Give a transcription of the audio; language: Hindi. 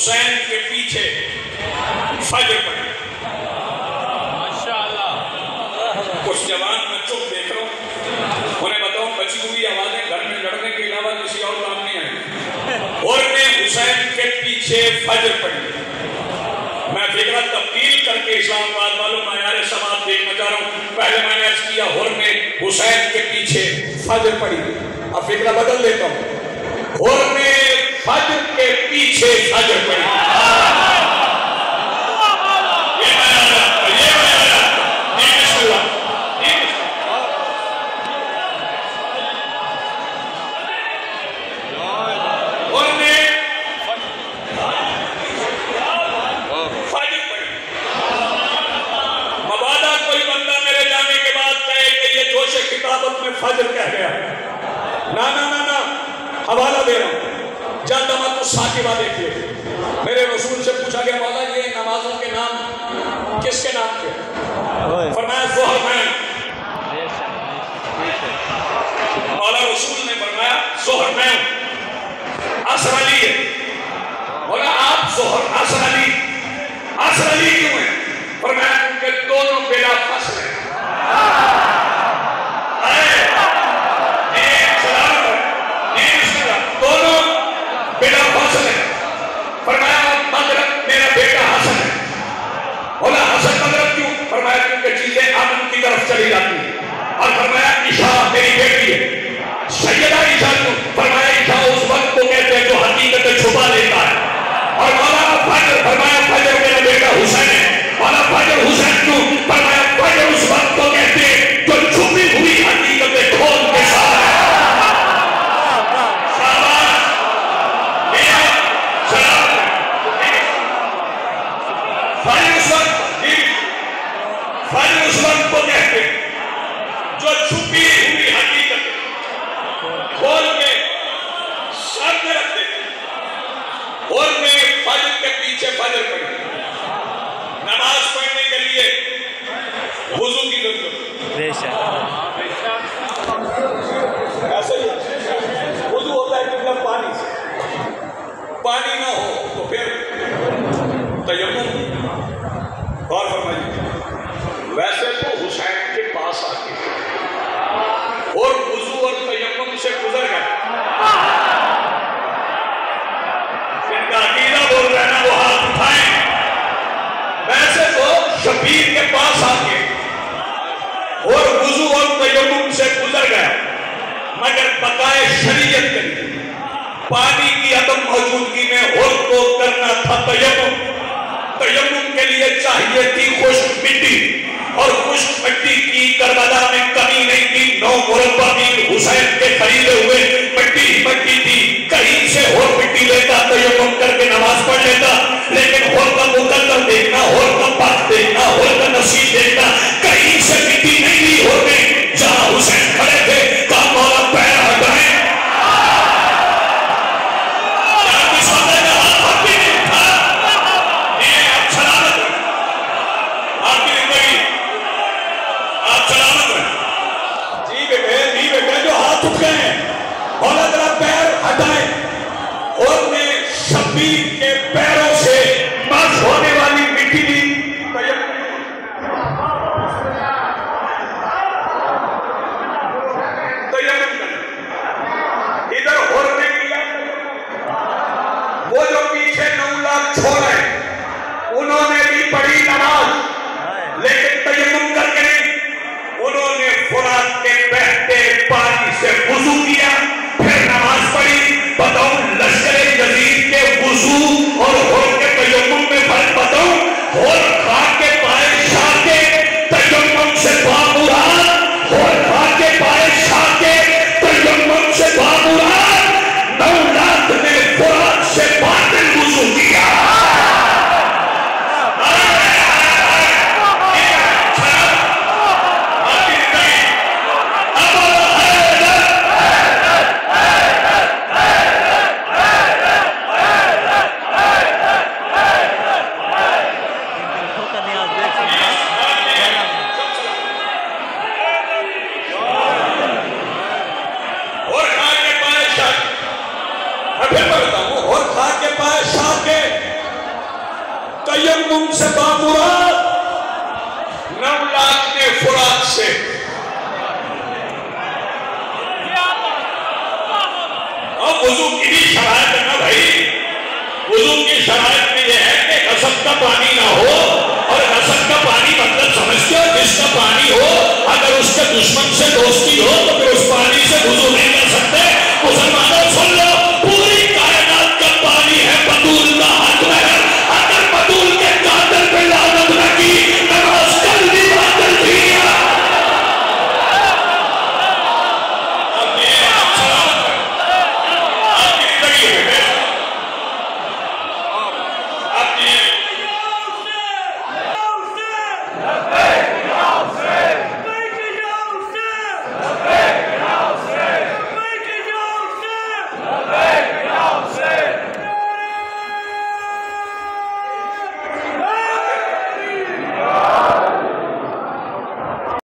हुसैन के पीछे फजर पड़ी। कुछ जवान मैं चुप देख रहा हूं, उन्हें बताओ बची हुई आवाजें घर में लड़ने के अलावा किसी और काम नहीं आई। और मैं हुसैन के पीछे फजर पड़ी। मैं फिक्र तब्दील करके इस्लामाबाद वालों मायारे समाज देखना चाह रहा हूं। पहले मैंने अर्ज किया और में हुसैन के पीछे फजर पड़ी, अब फिक्र बदल देता हूं। और में फजर के पीछे फजर पड़ी। फजर कह गया ना ना ना ना, हवाला दे रहा हूं, जाता मत तो साकिबा देखिए। मेरे रसूल से पूछा गया मौला ये नमाजों के नाम किसके नाम थे? फरमाया ज़ोहर में। मौला रसूल ने फरमाया ज़ोहर में असर अली है। बोला आप ज़ोहर असर अली क्यों है? फरमाया उनके दोनों बिला फसल है। चीजें आदम की तरफ चली जाती है। और फरमाया ईशा मेरी बेटी है, सैयदा ईशा को फरमाया ईशा उस वक्त को कहते हैं जो हकीकत छुपा लेता है। और मौलाना फजर फरमाया फजर मेरा बेटा हुसैन है। मौलाना फजर हुसैन क्यों? फरमाया फजर उस वक्त को कहते हैं जो छुपी हुई हकीकत खोल के साथ है। फजर उस वक्त को कहते जो छुपी हुई हकीकत खोल के सर में रख देते। और मैं फजर के पीछे फजर पड़ी। नमाज पढ़ने के लिए वुजू की जरूरत ऐसे ही वुजू होता है मतलब पानी से, पानी ना हो तो फिर तयम्मुम। गौर फरमाइए, वैसे तो हुसैन के पास आके और वुजू और तयम्मुम से गुजर गए। जिनका अकीदा बोल रहे हैं ना वो हाथ उठाएं। वैसे तो शबीर के पास आके और वुजू और तयम्मुम से गुजर गया, मगर बकाए शरीयत के लिए पानी की अदम मौजूदगी में और को करना था तयम्मुम। तयम्मुम के लिए चाहिए थी खुश्क मिट्टी, और खुश्क मिट्टी की करबला में कमी नहीं थी। 9 मुरब्बा मील हुसैन के खरीदे हुए मिट्टी ही मिट्टी थी। कहीं से और मिट्टी लेता तयम्मुम करके नमाज पढ़ लेता, लेकिन होल का मुकद्दर देखना, होल का पाक देखना, होल का नसीब देखना, कहीं से मिट्टी नहीं ली होल में। जहां हुसैन खड़े थे कहा मौला पैर हटाएं। पैर तयम्मुम से बामुराद 9 लाख ने फुरात से। और वुजू की भी शरायत है ना भाई, वुजू की शरायत में यह है कि गसब का पानी ना हो, और गसब का पानी मतलब समझते हो जिसका पानी हो अगर उसके दुश्मन से दोस्ती हो तो फिर उस पानी से वुजू नहीं कर सकते। मुसलमानों सुन लो, पूरी कायनात का पानी है बतूल का हक में, अगर बतूल के कातिल पे लानत न की नमाज कल भी बातिल थी।